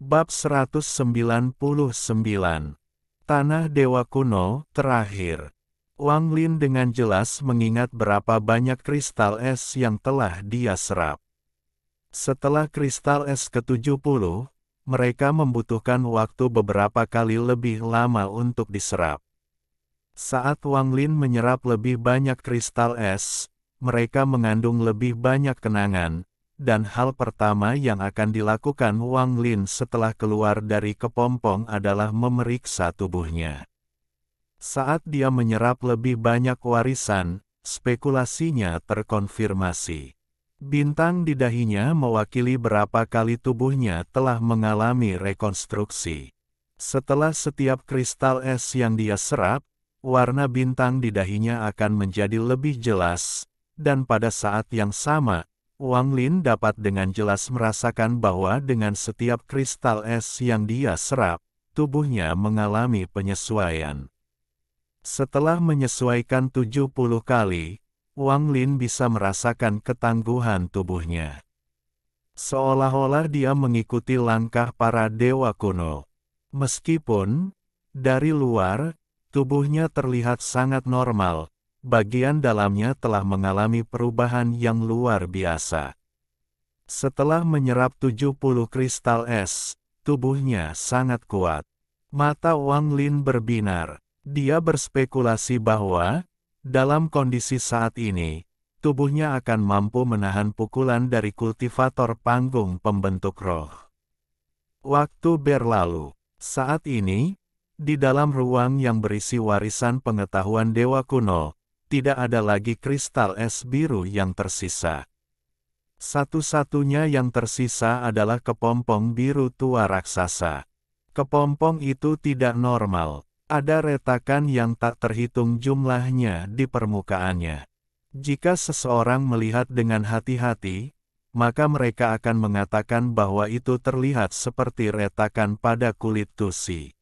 Bab 199. Tanah Dewa Kuno, terakhir. Wang Lin dengan jelas mengingat berapa banyak kristal es yang telah dia serap. Setelah kristal es ke-70, mereka membutuhkan waktu beberapa kali lebih lama untuk diserap. Saat Wang Lin menyerap lebih banyak kristal es, mereka mengandung lebih banyak kenangan. Dan hal pertama yang akan dilakukan Wang Lin setelah keluar dari kepompong adalah memeriksa tubuhnya. Saat dia menyerap lebih banyak warisan, spekulasinya terkonfirmasi. Bintang di dahinya mewakili berapa kali tubuhnya telah mengalami rekonstruksi. Setelah setiap kristal es yang dia serap, warna bintang di dahinya akan menjadi lebih jelas, dan pada saat yang sama, Wang Lin dapat dengan jelas merasakan bahwa dengan setiap kristal es yang dia serap, tubuhnya mengalami penyesuaian. Setelah menyesuaikan 70 kali, Wang Lin bisa merasakan ketangguhan tubuhnya. Seolah-olah dia mengikuti langkah para dewa kuno. Meskipun, dari luar, tubuhnya terlihat sangat normal, bagian dalamnya telah mengalami perubahan yang luar biasa. Setelah menyerap 70 kristal es, tubuhnya sangat kuat. Mata Wang Lin berbinar. Dia berspekulasi bahwa, dalam kondisi saat ini, tubuhnya akan mampu menahan pukulan dari kultivator panggung pembentuk roh. Waktu berlalu. Saat ini, di dalam ruang yang berisi warisan pengetahuan dewa kuno, tidak ada lagi kristal es biru yang tersisa. Satu-satunya yang tersisa adalah kepompong biru tua raksasa. Kepompong itu tidak normal. Ada retakan yang tak terhitung jumlahnya di permukaannya. Jika seseorang melihat dengan hati-hati, maka mereka akan mengatakan bahwa itu terlihat seperti retakan pada kulit tusi.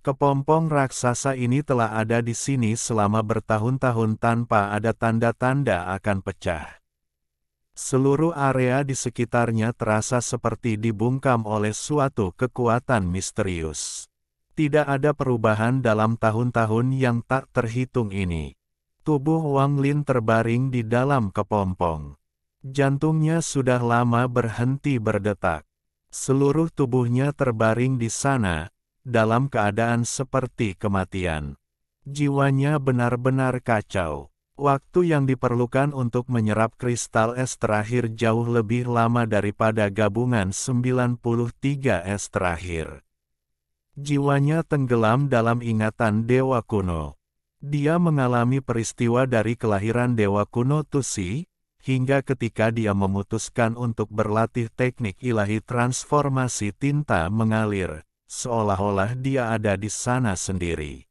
Kepompong raksasa ini telah ada di sini selama bertahun-tahun tanpa ada tanda-tanda akan pecah. Seluruh area di sekitarnya terasa seperti dibungkam oleh suatu kekuatan misterius. Tidak ada perubahan dalam tahun-tahun yang tak terhitung ini. Tubuh Wang Lin terbaring di dalam kepompong. Jantungnya sudah lama berhenti berdetak. Seluruh tubuhnya terbaring di sana, dalam keadaan seperti kematian. Jiwanya benar-benar kacau. Waktu yang diperlukan untuk menyerap kristal es terakhir jauh lebih lama daripada gabungan 93 es terakhir. Jiwanya tenggelam dalam ingatan dewa kuno. Dia mengalami peristiwa dari kelahiran dewa kuno Tusi, hingga ketika dia memutuskan untuk berlatih teknik ilahi transformasi tinta mengalir, seolah-olah dia ada di sana sendiri.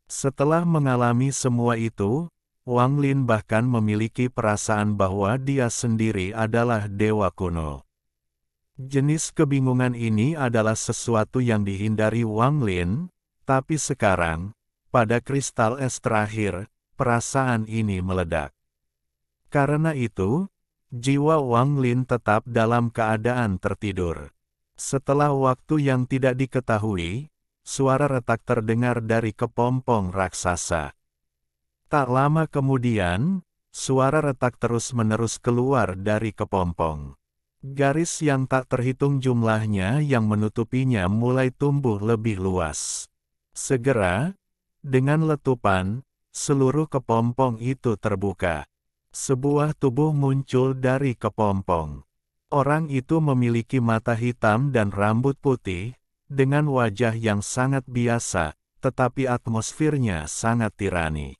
Setelah mengalami semua itu, Wang Lin bahkan memiliki perasaan bahwa dia sendiri adalah dewa kuno. Jenis kebingungan ini adalah sesuatu yang dihindari Wang Lin, tapi sekarang, pada kristal es terakhir, perasaan ini meledak. Karena itu, jiwa Wang Lin tetap dalam keadaan tertidur. Setelah waktu yang tidak diketahui, suara retak terdengar dari kepompong raksasa. Tak lama kemudian, suara retak terus-menerus keluar dari kepompong. Garis yang tak terhitung jumlahnya yang menutupinya mulai tumbuh lebih luas. Segera, dengan letupan, seluruh kepompong itu terbuka. Sebuah tubuh muncul dari kepompong. Orang itu memiliki mata hitam dan rambut putih, dengan wajah yang sangat biasa, tetapi atmosfernya sangat tirani.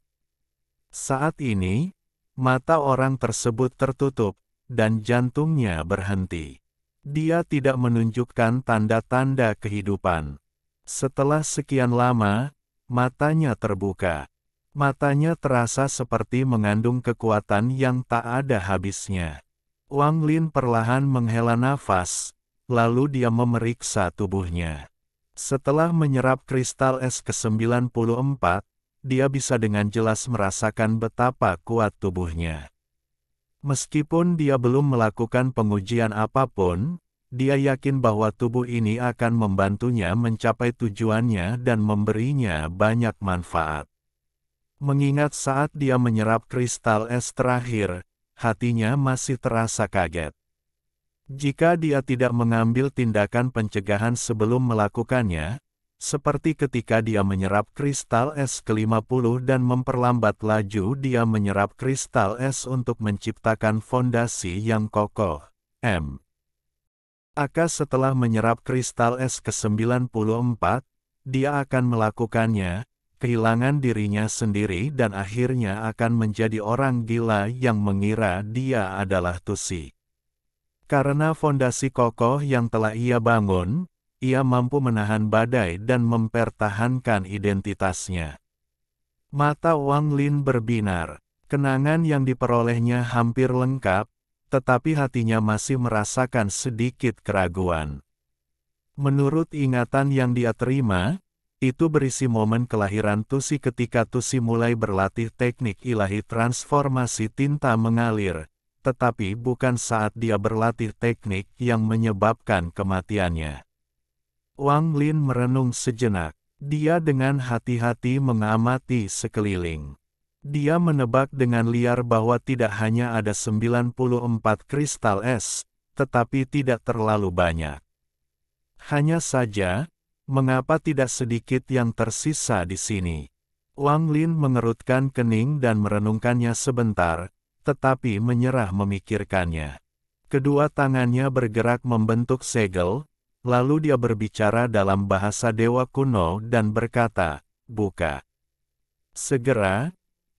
Saat ini, mata orang tersebut tertutup, dan jantungnya berhenti. Dia tidak menunjukkan tanda-tanda kehidupan. Setelah sekian lama, matanya terbuka. Matanya terasa seperti mengandung kekuatan yang tak ada habisnya. Wang Lin perlahan menghela nafas, lalu dia memeriksa tubuhnya. Setelah menyerap kristal es ke-94, dia bisa dengan jelas merasakan betapa kuat tubuhnya. Meskipun dia belum melakukan pengujian apapun, dia yakin bahwa tubuh ini akan membantunya mencapai tujuannya dan memberinya banyak manfaat. Mengingat saat dia menyerap kristal es terakhir, hatinya masih terasa kaget. Jika dia tidak mengambil tindakan pencegahan sebelum melakukannya, seperti ketika dia menyerap kristal es ke-50 dan memperlambat laju dia menyerap kristal es untuk menciptakan fondasi yang kokoh, maka setelah menyerap kristal es ke-94, dia akan melakukannya, kehilangan dirinya sendiri dan akhirnya akan menjadi orang gila yang mengira dia adalah Tusi. Karena fondasi kokoh yang telah ia bangun, ia mampu menahan badai dan mempertahankan identitasnya. Mata Wang Lin berbinar, kenangan yang diperolehnya hampir lengkap, tetapi hatinya masih merasakan sedikit keraguan. Menurut ingatan yang dia terima, itu berisi momen kelahiran Tusi ketika Tusi mulai berlatih teknik ilahi transformasi tinta mengalir, tetapi bukan saat dia berlatih teknik yang menyebabkan kematiannya. Wang Lin merenung sejenak. Dia dengan hati-hati mengamati sekeliling. Dia menebak dengan liar bahwa tidak hanya ada 94 kristal es, tetapi tidak terlalu banyak. Hanya saja, mengapa tidak sedikit yang tersisa di sini? Wang Lin mengerutkan kening dan merenungkannya sebentar, tetapi menyerah memikirkannya. Kedua tangannya bergerak membentuk segel, lalu dia berbicara dalam bahasa dewa kuno dan berkata, "Buka." Segera,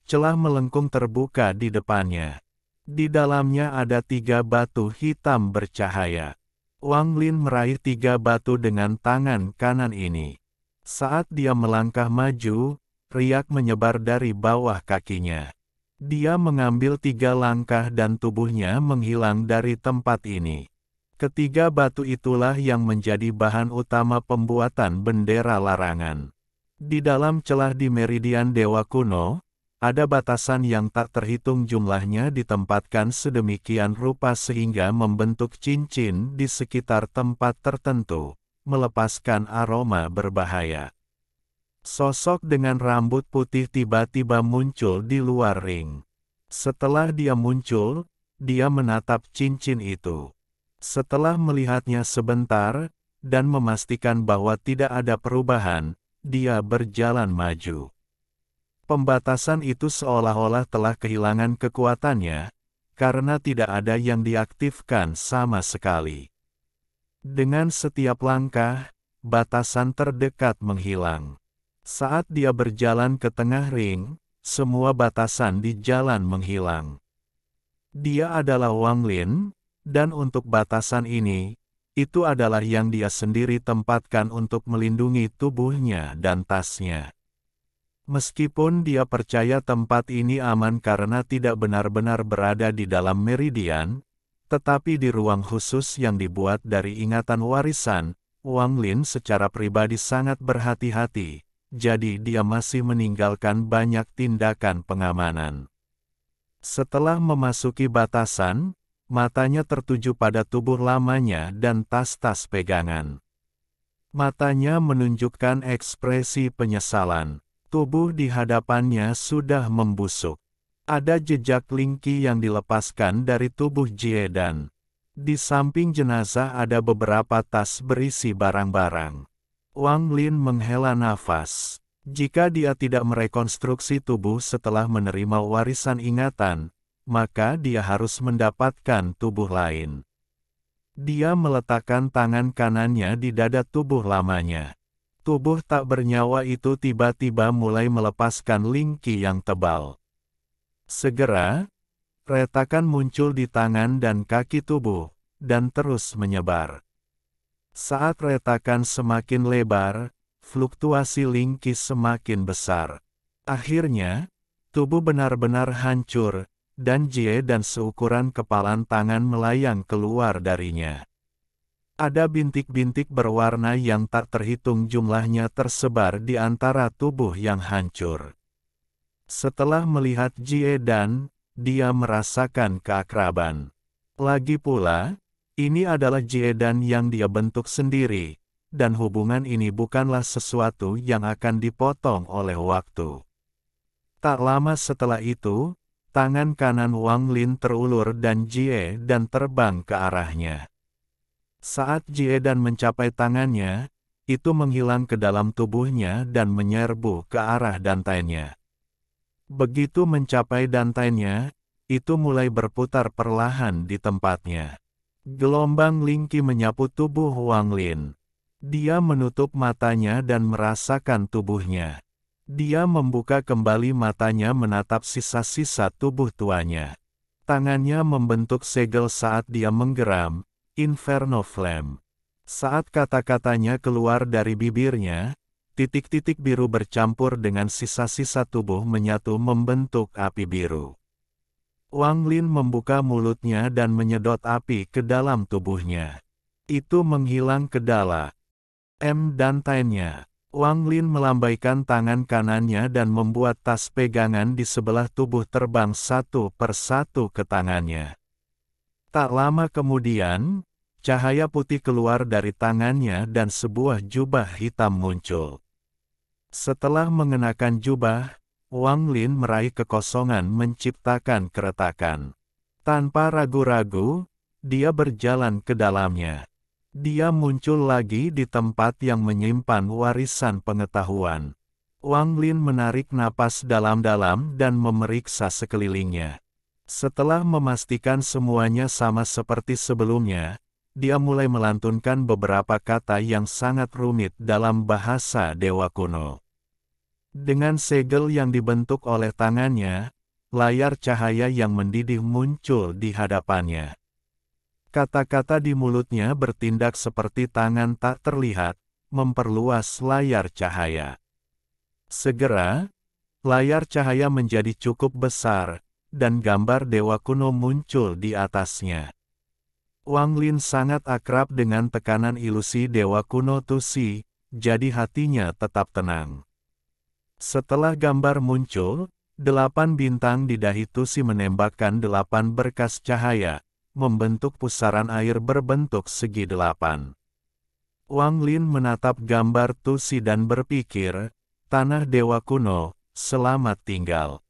celah melengkung terbuka di depannya. Di dalamnya ada 3 batu hitam bercahaya. Wang Lin meraih 3 batu dengan tangan kanan ini. Saat dia melangkah maju, riak menyebar dari bawah kakinya. Dia mengambil 3 langkah dan tubuhnya menghilang dari tempat ini. Ketiga batu itulah yang menjadi bahan utama pembuatan bendera larangan. Di dalam celah di meridian dewa kuno, ada batasan yang tak terhitung jumlahnya ditempatkan sedemikian rupa sehingga membentuk cincin di sekitar tempat tertentu, melepaskan aroma berbahaya. Sosok dengan rambut putih tiba-tiba muncul di luar ring. Setelah dia muncul, dia menatap cincin itu. Setelah melihatnya sebentar, dan memastikan bahwa tidak ada perubahan, dia berjalan maju. Pembatasan itu seolah-olah telah kehilangan kekuatannya, karena tidak ada yang diaktifkan sama sekali. Dengan setiap langkah, batasan terdekat menghilang. Saat dia berjalan ke tengah ring, semua batasan di jalan menghilang. Dia adalah Wang Lin, dan untuk batasan ini, itu adalah yang dia sendiri tempatkan untuk melindungi tubuhnya dan tasnya. Meskipun dia percaya tempat ini aman karena tidak benar-benar berada di dalam meridian, tetapi di ruang khusus yang dibuat dari ingatan warisan, Wang Lin secara pribadi sangat berhati-hati, jadi dia masih meninggalkan banyak tindakan pengamanan. Setelah memasuki batasan, matanya tertuju pada tubuh lamanya dan tas-tas pegangan. Matanya menunjukkan ekspresi penyesalan. Tubuh di hadapannya sudah membusuk. Ada jejak lingki yang dilepaskan dari tubuh Jiedan. Di samping jenazah ada beberapa tas berisi barang-barang. Wang Lin menghela nafas. Jika dia tidak merekonstruksi tubuh setelah menerima warisan ingatan, maka dia harus mendapatkan tubuh lain. Dia meletakkan tangan kanannya di dada tubuh lamanya. Tubuh tak bernyawa itu tiba-tiba mulai melepaskan lingki yang tebal. Segera, retakan muncul di tangan dan kaki tubuh, dan terus menyebar. Saat retakan semakin lebar, fluktuasi lingki semakin besar. Akhirnya, tubuh benar-benar hancur, dan Jie dan seukuran kepalan tangan melayang keluar darinya. Ada bintik-bintik berwarna yang tak terhitung jumlahnya tersebar di antara tubuh yang hancur. Setelah melihat Jie dan, dia merasakan keakraban. Lagi pula, Ini adalah Jedan yang dia bentuk sendiri, dan hubungan ini bukanlah sesuatu yang akan dipotong oleh waktu. Tak lama setelah itu, tangan kanan Wang Lin terulur dan Jedan terbang ke arahnya. Saat Jedan mencapai tangannya, itu menghilang ke dalam tubuhnya dan menyerbu ke arah dantainya. Begitu mencapai dantainya, itu mulai berputar perlahan di tempatnya. Gelombang Lingki menyapu tubuh Wang Lin. Dia menutup matanya dan merasakan tubuhnya. Dia membuka kembali matanya menatap sisa-sisa tubuh tuanya. Tangannya membentuk segel saat dia menggeram, Inferno Flame. Saat kata-katanya keluar dari bibirnya, titik-titik biru bercampur dengan sisa-sisa tubuh menyatu membentuk api biru. Wang Lin membuka mulutnya dan menyedot api ke dalam tubuhnya. Itu menghilang ke dalam dantainya. Wang Lin melambaikan tangan kanannya dan membuat tas pegangan di sebelah tubuh terbang satu persatu ke tangannya. Tak lama kemudian, cahaya putih keluar dari tangannya dan sebuah jubah hitam muncul. Setelah mengenakan jubah, Wang Lin meraih kekosongan menciptakan keretakan. Tanpa ragu-ragu, dia berjalan ke dalamnya. Dia muncul lagi di tempat yang menyimpan warisan pengetahuan. Wang Lin menarik napas dalam-dalam dan memeriksa sekelilingnya. Setelah memastikan semuanya sama seperti sebelumnya, dia mulai melantunkan beberapa kata yang sangat rumit dalam bahasa Dewa kuno. Dengan segel yang dibentuk oleh tangannya, layar cahaya yang mendidih muncul di hadapannya. Kata-kata di mulutnya bertindak seperti tangan tak terlihat, memperluas layar cahaya. Segera, layar cahaya menjadi cukup besar, dan gambar dewa kuno muncul di atasnya. Wang Lin sangat akrab dengan tekanan ilusi dewa kuno Tusi, jadi hatinya tetap tenang. Setelah gambar muncul, 8 bintang di dahi Tusi menembakkan 8 berkas cahaya, membentuk pusaran air berbentuk segi 8. Wang Lin menatap gambar Tusi dan berpikir, tanah dewa kuno, selamat tinggal.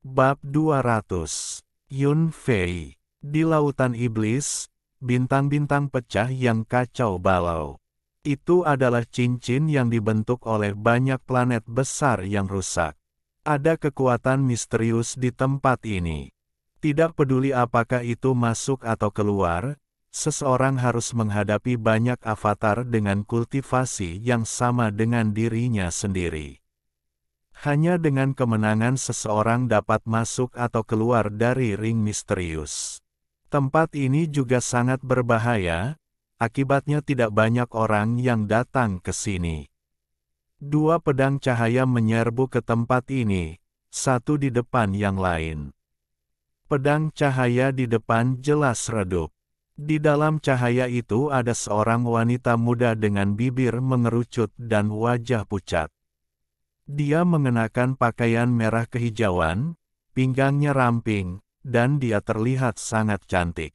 Bab 200. Yun Fei. Di lautan iblis, bintang-bintang pecah yang kacau balau. Itu adalah cincin yang dibentuk oleh banyak planet besar yang rusak. Ada kekuatan misterius di tempat ini. Tidak peduli apakah itu masuk atau keluar, seseorang harus menghadapi banyak avatar dengan kultivasi yang sama dengan dirinya sendiri. Hanya dengan kemenangan seseorang dapat masuk atau keluar dari ring misterius. Tempat ini juga sangat berbahaya. Akibatnya tidak banyak orang yang datang ke sini. 2 pedang cahaya menyerbu ke tempat ini, satu di depan yang lain. Pedang cahaya di depan jelas redup. Di dalam cahaya itu ada seorang wanita muda dengan bibir mengerucut dan wajah pucat. Dia mengenakan pakaian merah kehijauan, pinggangnya ramping, dan dia terlihat sangat cantik.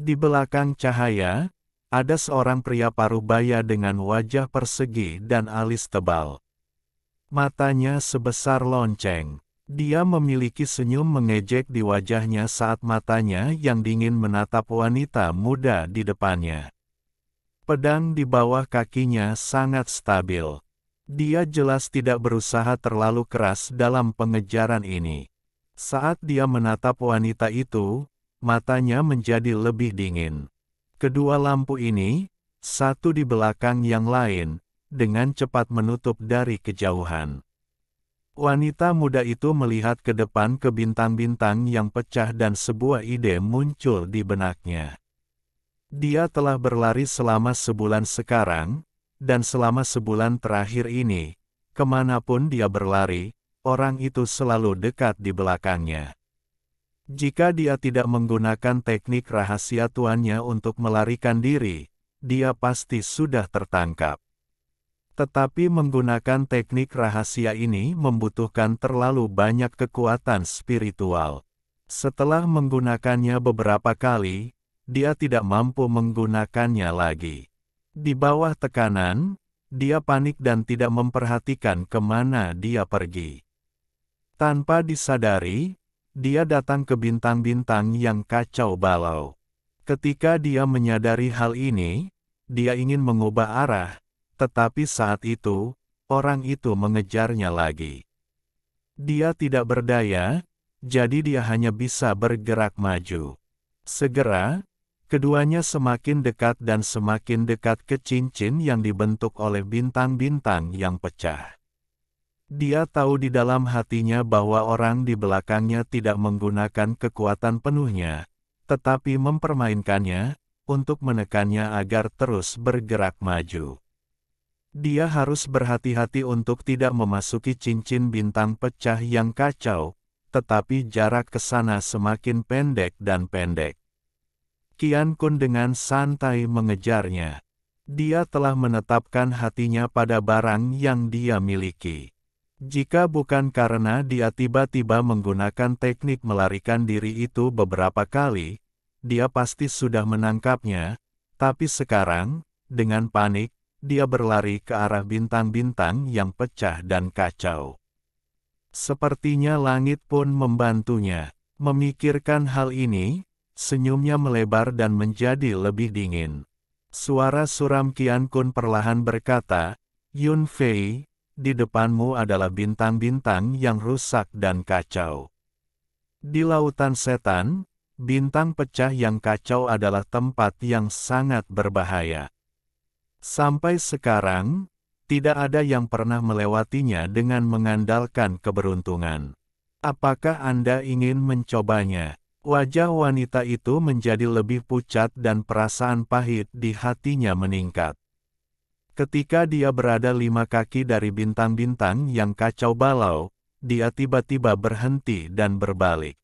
Di belakang cahaya, ada seorang pria parubaya dengan wajah persegi dan alis tebal. Matanya sebesar lonceng. Dia memiliki senyum mengejek di wajahnya saat matanya yang dingin menatap wanita muda di depannya. Pedang di bawah kakinya sangat stabil. Dia jelas tidak berusaha terlalu keras dalam pengejaran ini. Saat dia menatap wanita itu, matanya menjadi lebih dingin. Kedua lampu ini, satu di belakang yang lain, dengan cepat menutup dari kejauhan. Wanita muda itu melihat ke depan ke bintang-bintang yang pecah dan sebuah ide muncul di benaknya. Dia telah berlari selama sebulan sekarang, dan selama sebulan terakhir ini, kemanapun dia berlari, orang itu selalu dekat di belakangnya. Jika dia tidak menggunakan teknik rahasia tuannya untuk melarikan diri, dia pasti sudah tertangkap. Tetapi menggunakan teknik rahasia ini membutuhkan terlalu banyak kekuatan spiritual. Setelah menggunakannya beberapa kali, dia tidak mampu menggunakannya lagi. Di bawah tekanan, dia panik dan tidak memperhatikan kemana dia pergi. Tanpa disadari, dia datang ke bintang-bintang yang kacau balau. Ketika dia menyadari hal ini, dia ingin mengubah arah, tetapi saat itu, orang itu mengejarnya lagi. Dia tidak berdaya, jadi dia hanya bisa bergerak maju. Segera, keduanya semakin dekat dan semakin dekat ke cincin yang dibentuk oleh bintang-bintang yang pecah. Dia tahu di dalam hatinya bahwa orang di belakangnya tidak menggunakan kekuatan penuhnya, tetapi mempermainkannya, untuk menekannya agar terus bergerak maju. Dia harus berhati-hati untuk tidak memasuki cincin bintang pecah yang kacau, tetapi jarak ke sana semakin pendek dan pendek. Qian Kun dengan santai mengejarnya. Dia telah menetapkan hatinya pada barang yang dia miliki. Jika bukan karena dia tiba-tiba menggunakan teknik melarikan diri itu beberapa kali, dia pasti sudah menangkapnya, tapi sekarang, dengan panik, dia berlari ke arah bintang-bintang yang pecah dan kacau. Sepertinya langit pun membantunya. Memikirkan hal ini, senyumnya melebar dan menjadi lebih dingin. Suara suram Qian Kun perlahan berkata, "Yun Fei, di depanmu adalah bintang-bintang yang rusak dan kacau. Di lautan setan, bintang pecah yang kacau adalah tempat yang sangat berbahaya. Sampai sekarang, tidak ada yang pernah melewatinya dengan mengandalkan keberuntungan. Apakah Anda ingin mencobanya?" Wajah wanita itu menjadi lebih pucat dan perasaan pahit di hatinya meningkat. Ketika dia berada 5 kaki dari bintang-bintang yang kacau balau, dia tiba-tiba berhenti dan berbalik.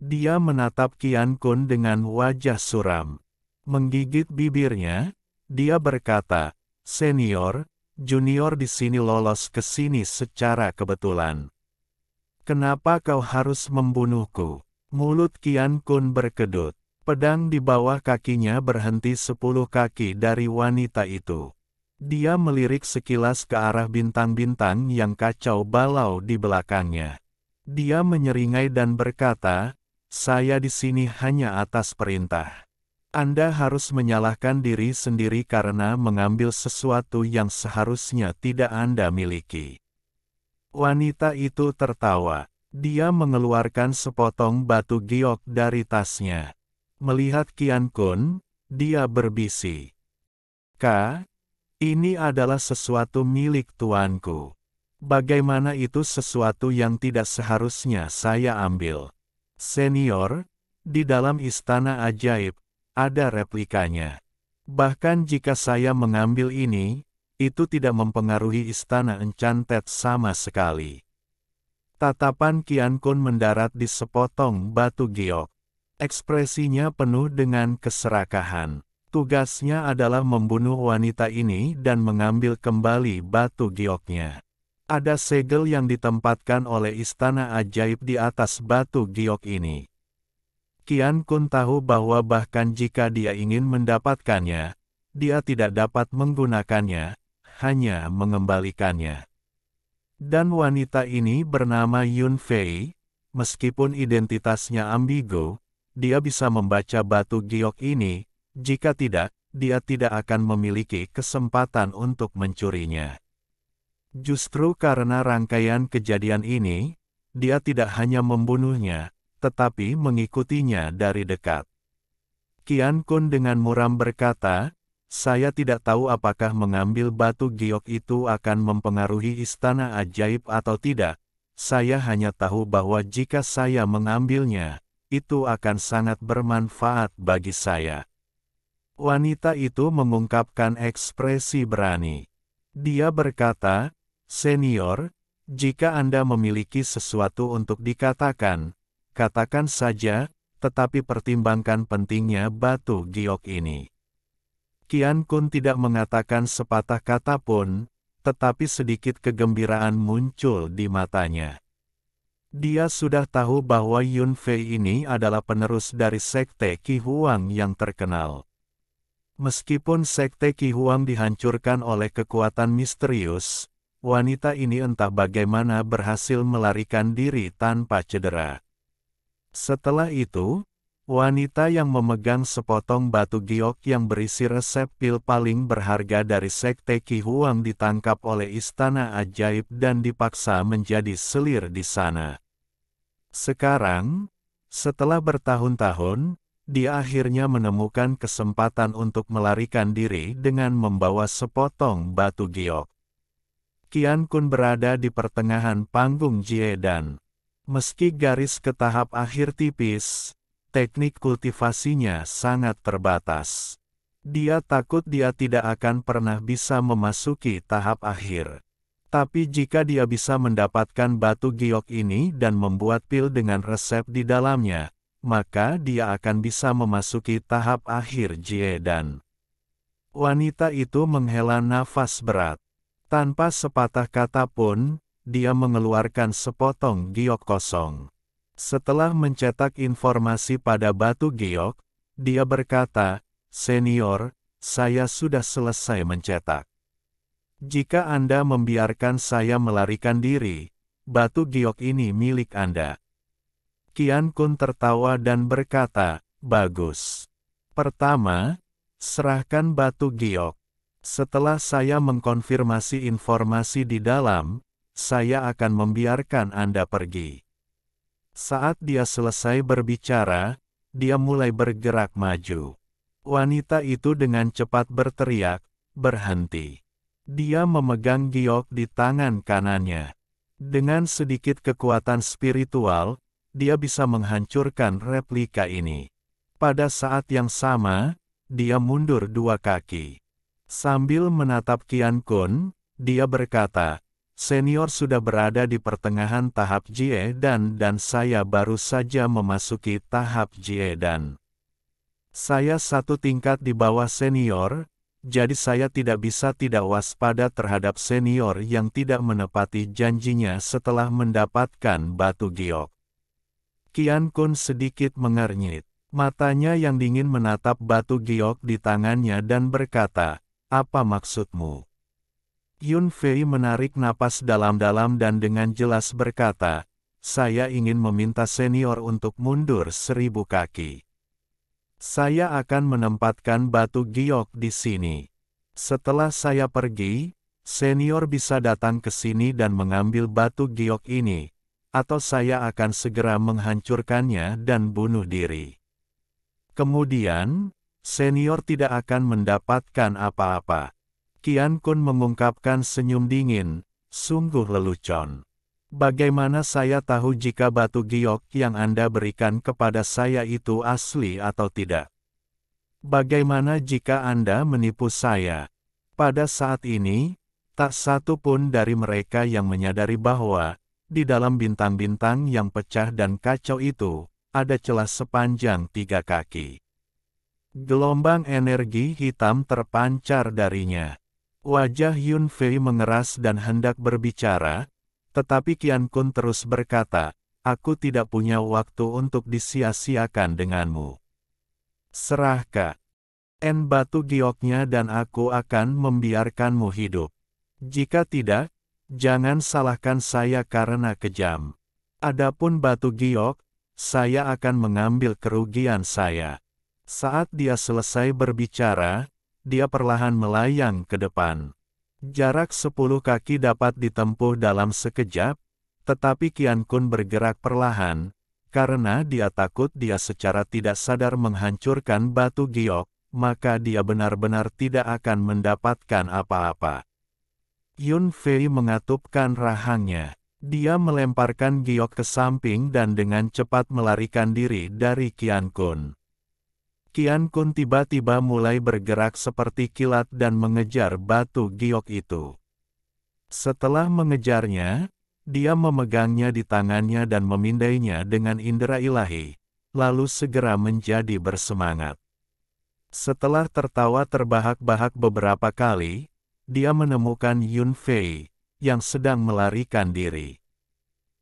Dia menatap Qian Kun dengan wajah suram. Menggigit bibirnya, dia berkata, "Senior, junior di sini lolos ke sini secara kebetulan. Kenapa kau harus membunuhku?" Mulut Qian Kun berkedut. Pedang di bawah kakinya berhenti 10 kaki dari wanita itu. Dia melirik sekilas ke arah bintang-bintang yang kacau balau di belakangnya. Dia menyeringai dan berkata, "Saya di sini hanya atas perintah. Anda harus menyalahkan diri sendiri karena mengambil sesuatu yang seharusnya tidak Anda miliki." Wanita itu tertawa. Dia mengeluarkan sepotong batu giok dari tasnya. Melihat Qian Kun, dia berbisik, "Kak, ini adalah sesuatu milik tuanku. Bagaimana itu sesuatu yang tidak seharusnya saya ambil? Senior, di dalam istana ajaib, ada replikanya. Bahkan jika saya mengambil ini, itu tidak mempengaruhi istana Enchanted sama sekali." Tatapan Qian Kun mendarat di sepotong batu giok. Ekspresinya penuh dengan keserakahan. Tugasnya adalah membunuh wanita ini dan mengambil kembali batu gioknya. Ada segel yang ditempatkan oleh istana ajaib di atas batu giok ini. Qian Kun tahu bahwa bahkan jika dia ingin mendapatkannya, dia tidak dapat menggunakannya, hanya mengembalikannya. Dan wanita ini bernama Yun Fei. Meskipun identitasnya ambigu, dia bisa membaca batu giok ini. Jika tidak, dia tidak akan memiliki kesempatan untuk mencurinya. Justru karena rangkaian kejadian ini, dia tidak hanya membunuhnya, tetapi mengikutinya dari dekat. Qian Kun dengan muram berkata, "Saya tidak tahu apakah mengambil batu giok itu akan mempengaruhi istana ajaib atau tidak. Saya hanya tahu bahwa jika saya mengambilnya, itu akan sangat bermanfaat bagi saya." Wanita itu mengungkapkan ekspresi berani. Dia berkata, "Senior, jika Anda memiliki sesuatu untuk dikatakan, katakan saja, tetapi pertimbangkan pentingnya batu giok ini." Qian Kun tidak mengatakan sepatah kata pun, tetapi sedikit kegembiraan muncul di matanya. Dia sudah tahu bahwa Yun Fei ini adalah penerus dari sekte Qi Huang yang terkenal. Meskipun sekte Qi Huang dihancurkan oleh kekuatan misterius, wanita ini entah bagaimana berhasil melarikan diri tanpa cedera. Setelah itu, wanita yang memegang sepotong batu giok yang berisi resep pil paling berharga dari sekte Qi Huang ditangkap oleh Istana Ajaib dan dipaksa menjadi selir di sana. Sekarang, setelah bertahun-tahun, dia akhirnya menemukan kesempatan untuk melarikan diri dengan membawa sepotong batu giok. Qian Kun berada di pertengahan panggung Jie dan meski garis ke tahap akhir tipis, teknik kultivasinya sangat terbatas. Dia takut dia tidak akan pernah bisa memasuki tahap akhir. Tapi jika dia bisa mendapatkan batu giok ini dan membuat pil dengan resep di dalamnya, maka dia akan bisa memasuki tahap akhir Jie dan wanita itu menghela nafas berat. Tanpa sepatah kata pun, dia mengeluarkan sepotong giok kosong. Setelah mencetak informasi pada batu giok, dia berkata, "Senior, saya sudah selesai mencetak. Jika Anda membiarkan saya melarikan diri, batu giok ini milik Anda." Qian Kun tertawa dan berkata, "Bagus. Pertama, serahkan batu giok. Setelah saya mengkonfirmasi informasi di dalam, saya akan membiarkan Anda pergi." Saat dia selesai berbicara, dia mulai bergerak maju. Wanita itu dengan cepat berteriak, "Berhenti." Dia memegang giok di tangan kanannya. Dengan sedikit kekuatan spiritual, dia bisa menghancurkan replika ini. Pada saat yang sama, dia mundur 2 kaki. Sambil menatap Qian Kun, dia berkata, "Senior sudah berada di pertengahan tahap Jie dan saya baru saja memasuki tahap Jie dan saya 1 tingkat di bawah senior, jadi saya tidak bisa tidak waspada terhadap senior yang tidak menepati janjinya setelah mendapatkan batu giok." Qian Kun sedikit mengernyit. Matanya yang dingin menatap batu giok di tangannya dan berkata, "Apa maksudmu?" Yun Fei menarik napas dalam-dalam dan dengan jelas berkata, "Saya ingin meminta senior untuk mundur 1000 kaki. Saya akan menempatkan batu giok di sini. Setelah saya pergi, senior bisa datang ke sini dan mengambil batu giok ini, atau saya akan segera menghancurkannya dan bunuh diri. Kemudian, senior tidak akan mendapatkan apa-apa." Qian Kun mengungkapkan senyum dingin, "Sungguh lelucon. Bagaimana saya tahu jika batu giok yang Anda berikan kepada saya itu asli atau tidak? Bagaimana jika Anda menipu saya?" Pada saat ini, tak satu pun dari mereka yang menyadari bahwa, di dalam bintang-bintang yang pecah dan kacau itu, ada celah sepanjang 3 kaki. Gelombang energi hitam terpancar darinya. Wajah Yun Fei mengeras dan hendak berbicara, tetapi Qian Kun terus berkata, "Aku tidak punya waktu untuk disia-siakan denganmu. Serahkan batu gioknya dan aku akan membiarkanmu hidup. Jika tidak, jangan salahkan saya karena kejam. Adapun batu giok, saya akan mengambil kerugian saya." Saat dia selesai berbicara, dia perlahan melayang ke depan. Jarak 10 kaki dapat ditempuh dalam sekejap, tetapi Qian Kun bergerak perlahan, karena dia takut dia secara tidak sadar menghancurkan batu giok, maka dia benar-benar tidak akan mendapatkan apa-apa. Yun Fei mengatupkan rahangnya. Dia melemparkan giok ke samping dan dengan cepat melarikan diri dari Qian Kun. Qian Kun tiba-tiba mulai bergerak seperti kilat dan mengejar batu giok itu. Setelah mengejarnya, dia memegangnya di tangannya dan memindainya dengan indera ilahi, lalu segera menjadi bersemangat. Setelah tertawa terbahak-bahak beberapa kali, dia menemukan Yun Fei, yang sedang melarikan diri.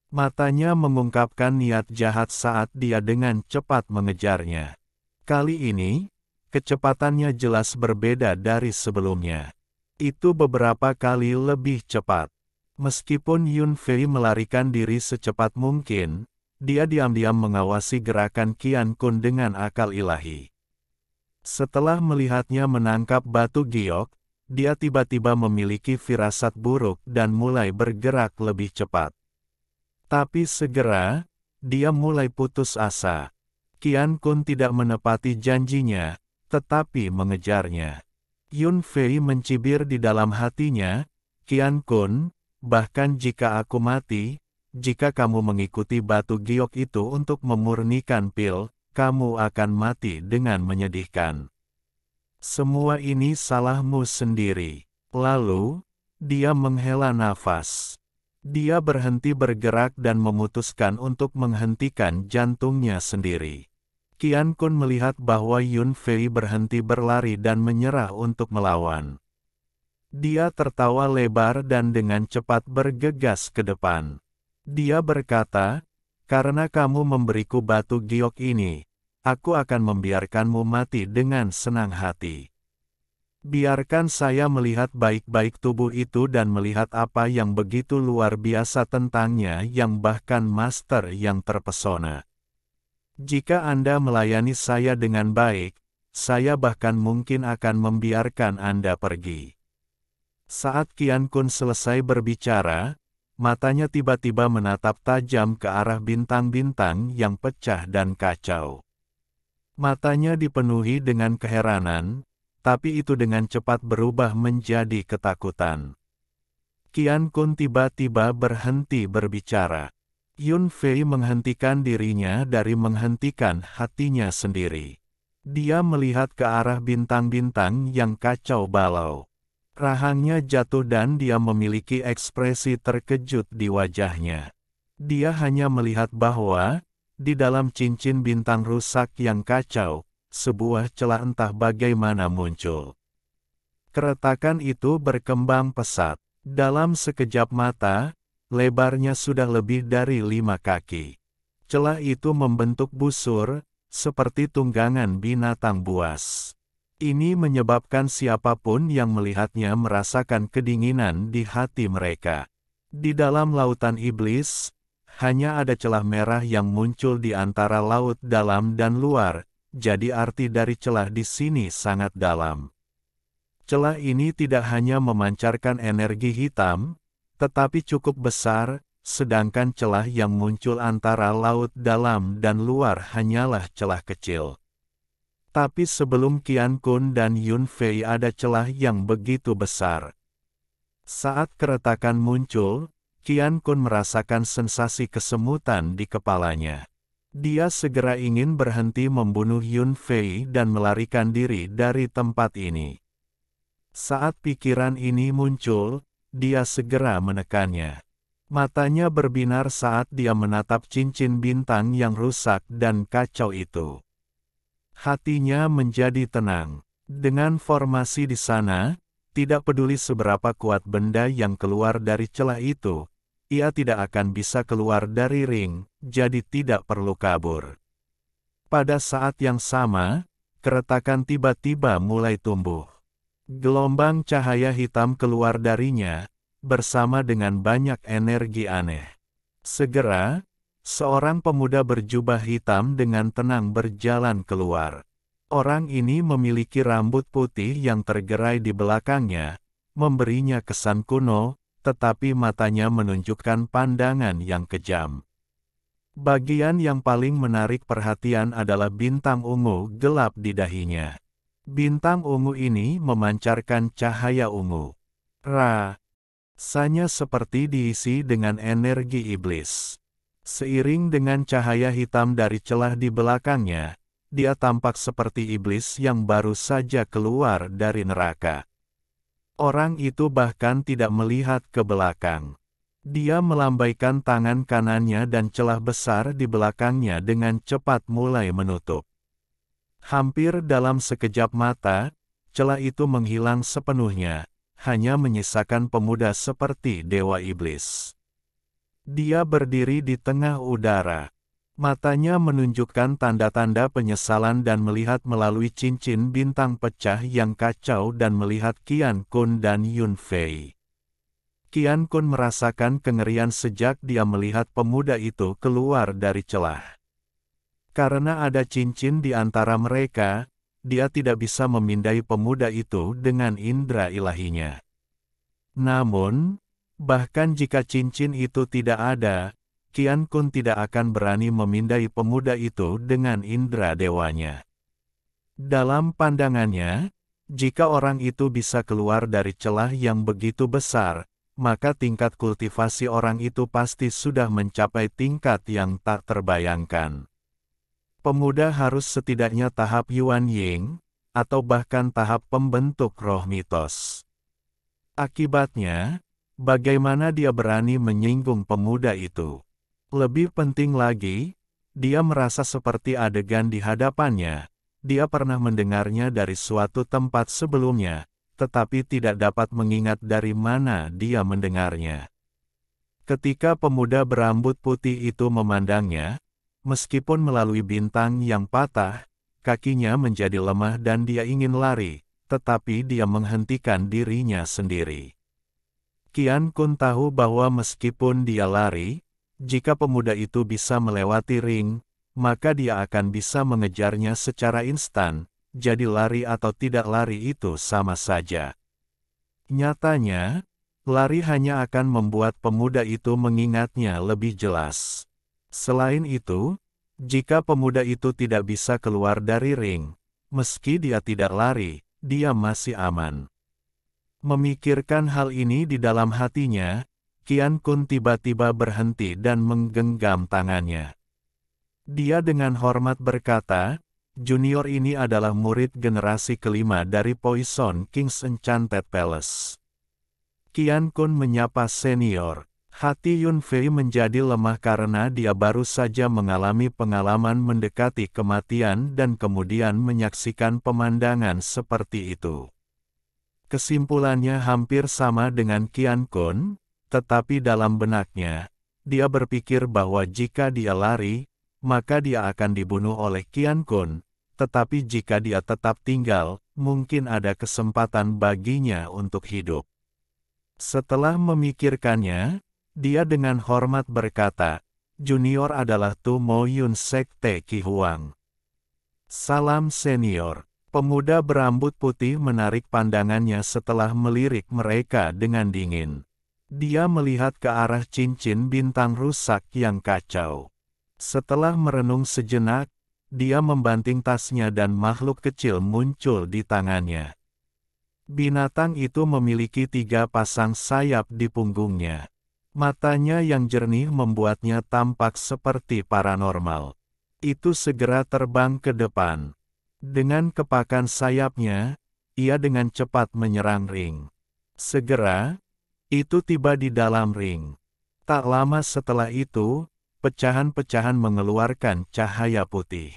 Matanya mengungkapkan niat jahat saat dia dengan cepat mengejarnya. Kali ini, kecepatannya jelas berbeda dari sebelumnya. Itu beberapa kali lebih cepat. Meskipun Yun Fei melarikan diri secepat mungkin, dia diam-diam mengawasi gerakan Qian Kun dengan akal ilahi. Setelah melihatnya menangkap batu giok, dia tiba-tiba memiliki firasat buruk dan mulai bergerak lebih cepat. Tapi segera, dia mulai putus asa. Qian Kun tidak menepati janjinya, tetapi mengejarnya. Yun Fei mencibir di dalam hatinya, "Qian Kun, bahkan jika aku mati, jika kamu mengikuti batu giok itu untuk memurnikan pil, kamu akan mati dengan menyedihkan. Semua ini salahmu sendiri." Lalu, dia menghela nafas. Dia berhenti bergerak dan memutuskan untuk menghentikan jantungnya sendiri. Qian Kun melihat bahwa Yun Fei berhenti berlari dan menyerah untuk melawan. Dia tertawa lebar dan dengan cepat bergegas ke depan. Dia berkata, "Karena kamu memberiku batu giok ini, aku akan membiarkanmu mati dengan senang hati. Biarkan saya melihat baik-baik tubuh itu dan melihat apa yang begitu luar biasa tentangnya yang bahkan master yang terpesona. Jika Anda melayani saya dengan baik, saya bahkan mungkin akan membiarkan Anda pergi." Saat Qian Kun selesai berbicara, matanya tiba-tiba menatap tajam ke arah bintang-bintang yang pecah dan kacau. Matanya dipenuhi dengan keheranan, tapi itu dengan cepat berubah menjadi ketakutan. Qian Kun tiba-tiba berhenti berbicara. Yun Fei menghentikan dirinya dari menghentikan hatinya sendiri. Dia melihat ke arah bintang-bintang yang kacau balau. Rahangnya jatuh dan dia memiliki ekspresi terkejut di wajahnya. Dia hanya melihat bahwa, di dalam cincin bintang rusak yang kacau, sebuah celah entah bagaimana muncul. Keretakan itu berkembang pesat. Dalam sekejap mata, lebarnya sudah lebih dari 5 kaki. Celah itu membentuk busur, seperti tunggangan binatang buas. Ini menyebabkan siapapun yang melihatnya merasakan kedinginan di hati mereka. Di dalam lautan iblis, hanya ada celah merah yang muncul di antara laut dalam dan luar, jadi arti dari celah di sini sangat dalam. Celah ini tidak hanya memancarkan energi hitam, tetapi cukup besar, sedangkan celah yang muncul antara laut dalam dan luar hanyalah celah kecil. Tapi sebelum Qian Kun dan Yun Fei ada celah yang begitu besar. Saat keretakan muncul, Qian Kun merasakan sensasi kesemutan di kepalanya. Dia segera ingin berhenti membunuh Yun Fei dan melarikan diri dari tempat ini. Saat pikiran ini muncul, dia segera menekannya. Matanya berbinar saat dia menatap cincin bintang yang rusak dan kacau itu. Hatinya menjadi tenang. Dengan formasi di sana, tidak peduli seberapa kuat benda yang keluar dari celah itu, ia tidak akan bisa keluar dari ring, jadi tidak perlu kabur. Pada saat yang sama, keretakan tiba-tiba mulai tumbuh. Gelombang cahaya hitam keluar darinya, bersama dengan banyak energi aneh. Segera, seorang pemuda berjubah hitam dengan tenang berjalan keluar. Orang ini memiliki rambut putih yang tergerai di belakangnya, memberinya kesan kuno, tetapi matanya menunjukkan pandangan yang kejam. Bagian yang paling menarik perhatian adalah bintang ungu gelap di dahinya. Bintang ungu ini memancarkan cahaya ungu. Rasanya seperti diisi dengan energi iblis. Seiring dengan cahaya hitam dari celah di belakangnya, dia tampak seperti iblis yang baru saja keluar dari neraka. Orang itu bahkan tidak melihat ke belakang. Dia melambaikan tangan kanannya dan celah besar di belakangnya dengan cepat mulai menutup. Hampir dalam sekejap mata, celah itu menghilang sepenuhnya, hanya menyisakan pemuda seperti dewa iblis. Dia berdiri di tengah udara. Matanya menunjukkan tanda-tanda penyesalan dan melihat melalui cincin bintang pecah yang kacau dan melihat Qian Kun dan Yun Fei. Qian Kun merasakan kengerian sejak dia melihat pemuda itu keluar dari celah. Karena ada cincin di antara mereka, dia tidak bisa memindai pemuda itu dengan indera ilahinya. Namun, bahkan jika cincin itu tidak ada, Qian Kun tidak akan berani memindai pemuda itu dengan indera dewanya. Dalam pandangannya, jika orang itu bisa keluar dari celah yang begitu besar, maka tingkat kultivasi orang itu pasti sudah mencapai tingkat yang tak terbayangkan. Pemuda harus setidaknya tahap Yuan Ying, atau bahkan tahap pembentuk roh mitos. Akibatnya, bagaimana dia berani menyinggung pemuda itu? Lebih penting lagi, dia merasa seperti adegan di hadapannya. Dia pernah mendengarnya dari suatu tempat sebelumnya, tetapi tidak dapat mengingat dari mana dia mendengarnya. Ketika pemuda berambut putih itu memandangnya, meskipun melalui bintang yang patah, kakinya menjadi lemah dan dia ingin lari, tetapi dia menghentikan dirinya sendiri. Qian Kun tahu bahwa meskipun dia lari, jika pemuda itu bisa melewati ring, maka dia akan bisa mengejarnya secara instan, jadi lari atau tidak lari itu sama saja. Nyatanya, lari hanya akan membuat pemuda itu mengingatnya lebih jelas. Selain itu, jika pemuda itu tidak bisa keluar dari ring, meski dia tidak lari, dia masih aman. Memikirkan hal ini di dalam hatinya, Qian Kun tiba-tiba berhenti dan menggenggam tangannya. Dia dengan hormat berkata, junior ini adalah murid generasi kelima dari Poison King's Enchanted Palace. Qian Kun menyapa senior. Hati Yun Fei menjadi lemah karena dia baru saja mengalami pengalaman mendekati kematian dan kemudian menyaksikan pemandangan seperti itu. Kesimpulannya hampir sama dengan Qian Kun, tetapi dalam benaknya, dia berpikir bahwa jika dia lari, maka dia akan dibunuh oleh Qian Kun, tetapi jika dia tetap tinggal, mungkin ada kesempatan baginya untuk hidup. Setelah memikirkannya, dia dengan hormat berkata, junior adalah Tu Mo Yun Sekte Ki Huang. Salam senior. Pemuda berambut putih menarik pandangannya setelah melirik mereka dengan dingin. Dia melihat ke arah cincin bintang rusak yang kacau. Setelah merenung sejenak, dia membanting tasnya dan makhluk kecil muncul di tangannya. Binatang itu memiliki 3 pasang sayap di punggungnya. Matanya yang jernih membuatnya tampak seperti paranormal. Itu segera terbang ke depan. Dengan kepakan sayapnya, ia dengan cepat menyerang ring. Segera, itu tiba di dalam ring. Tak lama setelah itu, pecahan-pecahan mengeluarkan cahaya putih.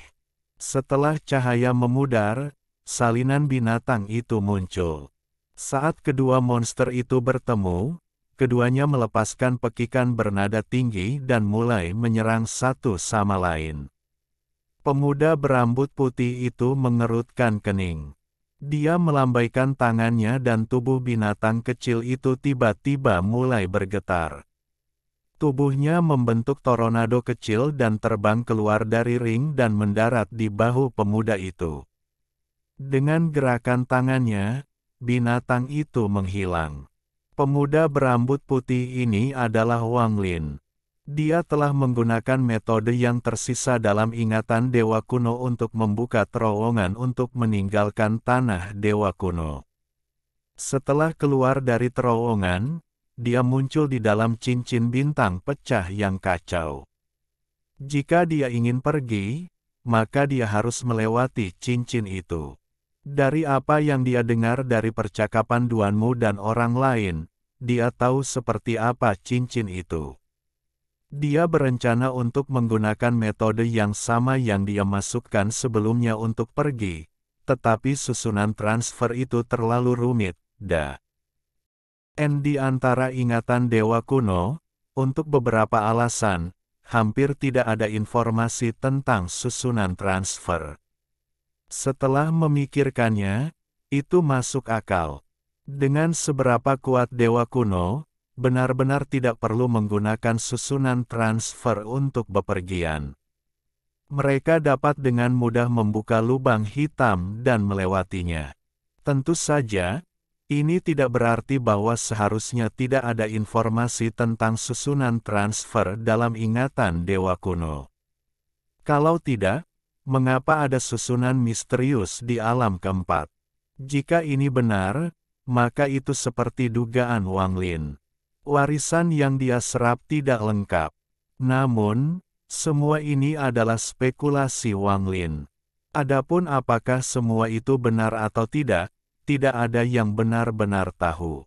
Setelah cahaya memudar, salinan binatang itu muncul. Saat kedua monster itu bertemu, keduanya melepaskan pekikan bernada tinggi dan mulai menyerang satu sama lain. Pemuda berambut putih itu mengerutkan kening. Dia melambaikan tangannya dan tubuh binatang kecil itu tiba-tiba mulai bergetar. Tubuhnya membentuk tornado kecil dan terbang keluar dari ring dan mendarat di bahu pemuda itu. Dengan gerakan tangannya, binatang itu menghilang. Pemuda berambut putih ini adalah Wang Lin. Dia telah menggunakan metode yang tersisa dalam ingatan Dewa Kuno untuk membuka terowongan untuk meninggalkan tanah Dewa Kuno. Setelah keluar dari terowongan, dia muncul di dalam cincin bintang pecah yang kacau. Jika dia ingin pergi, maka dia harus melewati cincin itu. Dari apa yang dia dengar dari percakapan Duanmu dan orang lain, dia tahu seperti apa cincin itu. Dia berencana untuk menggunakan metode yang sama yang dia masukkan sebelumnya untuk pergi, tetapi susunan transfer itu terlalu rumit, di antara ingatan Dewa Kuno, Untuk beberapa alasan, hampir tidak ada informasi tentang susunan transfer. Setelah memikirkannya, itu masuk akal. Dengan seberapa kuat dewa kuno, benar-benar tidak perlu menggunakan susunan transfer untuk bepergian. Mereka dapat dengan mudah membuka lubang hitam dan melewatinya. Tentu saja, ini tidak berarti bahwa seharusnya tidak ada informasi tentang susunan transfer dalam ingatan dewa kuno. Kalau tidak, mengapa ada susunan misterius di alam keempat? Jika ini benar, maka itu seperti dugaan Wang Lin. Warisan yang dia serap tidak lengkap. Namun, semua ini adalah spekulasi Wang Lin. Adapun apakah semua itu benar atau tidak ada yang benar-benar tahu.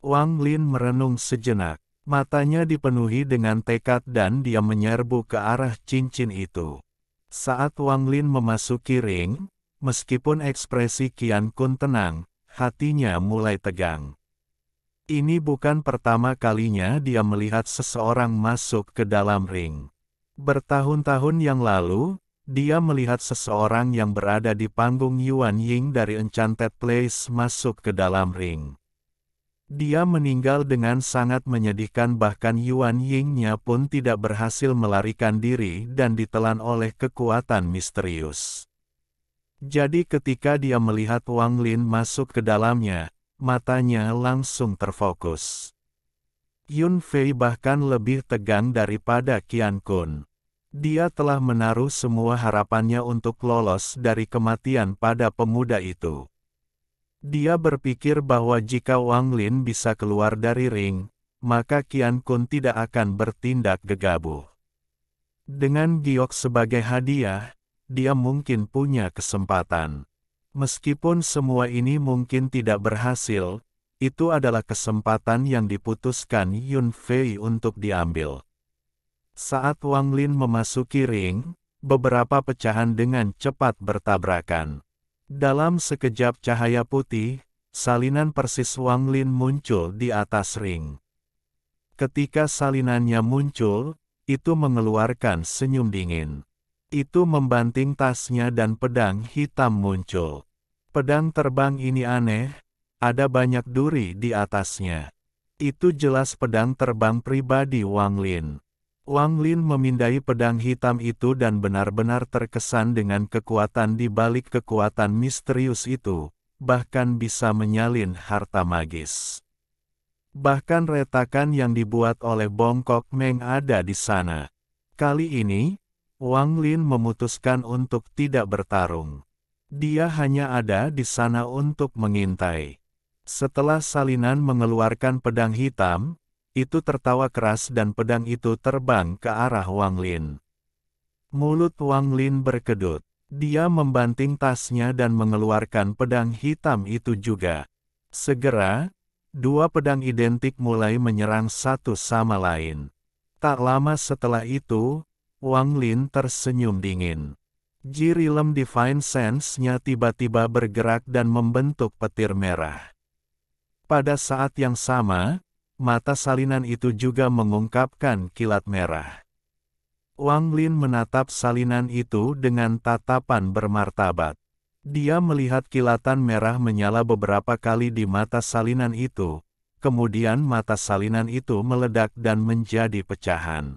Wang Lin merenung sejenak. Matanya dipenuhi dengan tekad dan dia menyerbu ke arah cincin itu. Saat Wang Lin memasuki ring, meskipun ekspresi Qian Kun tenang, hatinya mulai tegang. Ini bukan pertama kalinya dia melihat seseorang masuk ke dalam ring. Bertahun-tahun yang lalu, dia melihat seseorang yang berada di panggung Yuan Ying dari Enchanted Place masuk ke dalam ring. Dia meninggal dengan sangat menyedihkan, bahkan Yuan Ying-nya pun tidak berhasil melarikan diri dan ditelan oleh kekuatan misterius. Jadi ketika dia melihat Wang Lin masuk ke dalamnya, matanya langsung terfokus. Yun Fei bahkan lebih tegang daripada Qian Kun. Dia telah menaruh semua harapannya untuk lolos dari kematian pada pemuda itu. Dia berpikir bahwa jika Wang Lin bisa keluar dari ring, maka Qian Kun tidak akan bertindak gegabah. Dengan giok sebagai hadiah, dia mungkin punya kesempatan. Meskipun semua ini mungkin tidak berhasil, itu adalah kesempatan yang diputuskan Yun Fei untuk diambil. Saat Wang Lin memasuki ring, beberapa pecahan dengan cepat bertabrakan. Dalam sekejap cahaya putih, salinan persis Wang Lin muncul di atas ring. Ketika salinannya muncul, itu mengeluarkan senyum dingin. Itu membanting tasnya dan pedang hitam muncul. Pedang terbang ini aneh. Ada banyak duri di atasnya. Itu jelas pedang terbang pribadi Wang Lin. Wang Lin memindai pedang hitam itu dan benar-benar terkesan dengan kekuatan di balik kekuatan misterius itu, bahkan bisa menyalin harta magis. Bahkan retakan yang dibuat oleh Bongkok Meng ada di sana. Kali ini, Wang Lin memutuskan untuk tidak bertarung. Dia hanya ada di sana untuk mengintai. Setelah salinan mengeluarkan pedang hitam, itu tertawa keras dan pedang itu terbang ke arah Wang Lin. Mulut Wang Lin berkedut. Dia membanting tasnya dan mengeluarkan pedang hitam itu juga. Segera, dua pedang identik mulai menyerang satu sama lain. Tak lama setelah itu, Wang Lin tersenyum dingin. Jirilem Divine Sense-nya tiba-tiba bergerak dan membentuk petir merah. Pada saat yang sama, mata salinan itu juga mengungkapkan kilat merah. Wang Lin menatap salinan itu dengan tatapan bermartabat. Dia melihat kilatan merah menyala beberapa kali di mata salinan itu, kemudian mata salinan itu meledak dan menjadi pecahan.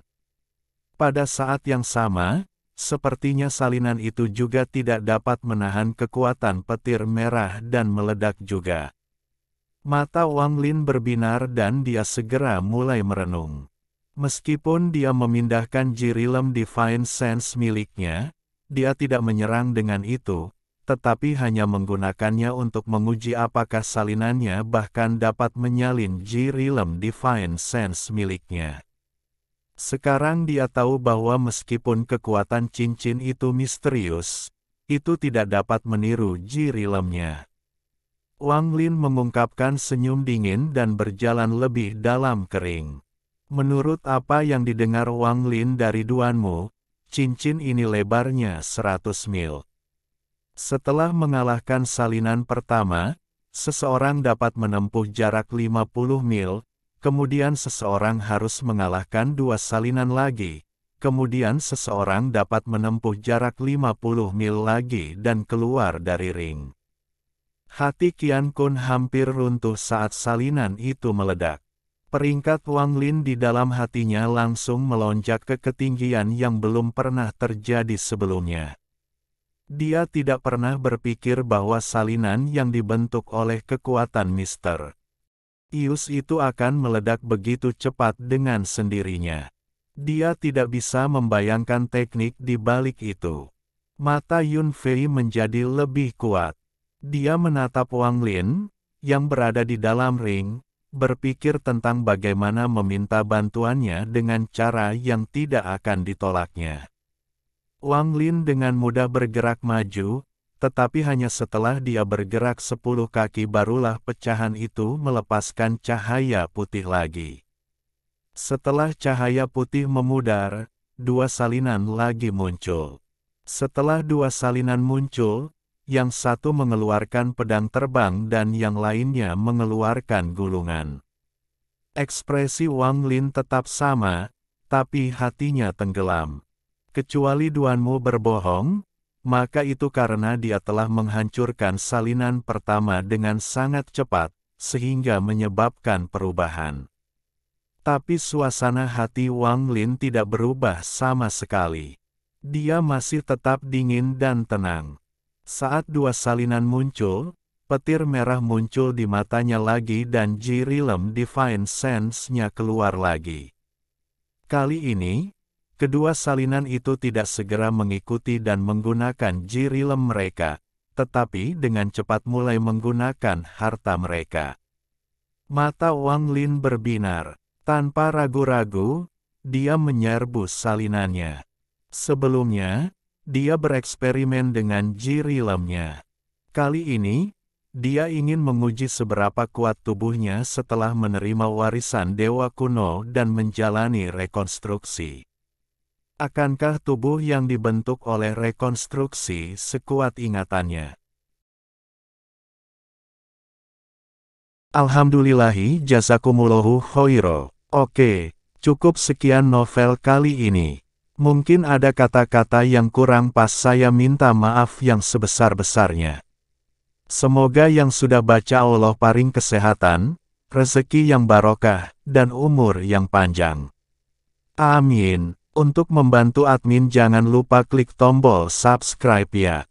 Pada saat yang sama, sepertinya salinan itu juga tidak dapat menahan kekuatan petir merah dan meledak juga. Mata Wang Lin berbinar dan dia segera mulai merenung. Meskipun dia memindahkan Jirilem Divine Sense miliknya, dia tidak menyerang dengan itu, tetapi hanya menggunakannya untuk menguji apakah salinannya bahkan dapat menyalin Jirilem Divine Sense miliknya. Sekarang dia tahu bahwa meskipun kekuatan cincin itu misterius, itu tidak dapat meniru Jirilemnya. Wang Lin mengungkapkan senyum dingin dan berjalan lebih dalam ke ring. Menurut apa yang didengar Wang Lin dari Duanmu, cincin ini lebarnya 100 mil. Setelah mengalahkan salinan pertama, seseorang dapat menempuh jarak 50 mil, kemudian seseorang harus mengalahkan 2 salinan lagi, kemudian seseorang dapat menempuh jarak 50 mil lagi dan keluar dari ring. Hati Qian Kun hampir runtuh saat salinan itu meledak. Peringkat Wang Lin di dalam hatinya langsung melonjak ke ketinggian yang belum pernah terjadi sebelumnya. Dia tidak pernah berpikir bahwa salinan yang dibentuk oleh kekuatan Mr. Ius itu akan meledak begitu cepat dengan sendirinya. Dia tidak bisa membayangkan teknik di balik itu. Mata Yun Fei menjadi lebih kuat. Dia menatap Wang Lin, yang berada di dalam ring, berpikir tentang bagaimana meminta bantuannya dengan cara yang tidak akan ditolaknya. Wang Lin dengan mudah bergerak maju, tetapi hanya setelah dia bergerak 10 kaki barulah pecahan itu melepaskan cahaya putih lagi. Setelah cahaya putih memudar, 2 salinan lagi muncul. Setelah 2 salinan muncul, yang satu mengeluarkan pedang terbang dan yang lainnya mengeluarkan gulungan. Ekspresi Wang Lin tetap sama, tapi hatinya tenggelam. Kecuali Duanmu berbohong, maka itu karena dia telah menghancurkan salinan pertama dengan sangat cepat, sehingga menyebabkan perubahan. Tapi suasana hati Wang Lin tidak berubah sama sekali. Dia masih tetap dingin dan tenang. Saat 2 salinan muncul, petir merah muncul di matanya lagi dan Jirilem Divine Sense-nya keluar lagi. Kali ini, kedua salinan itu tidak segera mengikuti dan menggunakan Jirilem mereka, tetapi dengan cepat mulai menggunakan harta mereka. Mata Wang Lin berbinar. Tanpa ragu-ragu, dia menyerbu salinannya. Sebelumnya, dia bereksperimen dengan Jirilemnya. Kali ini, dia ingin menguji seberapa kuat tubuhnya setelah menerima warisan Dewa Kuno dan menjalani rekonstruksi. Akankah tubuh yang dibentuk oleh rekonstruksi sekuat ingatannya? Alhamdulillahi jazakumullahu khairo. Oke, cukup sekian novel kali ini. Mungkin ada kata-kata yang kurang pas, saya minta maaf yang sebesar-besarnya. Semoga yang sudah baca Allah paring kesehatan, rezeki yang barokah, dan umur yang panjang. Amin. Untuk membantu admin jangan lupa klik tombol subscribe ya.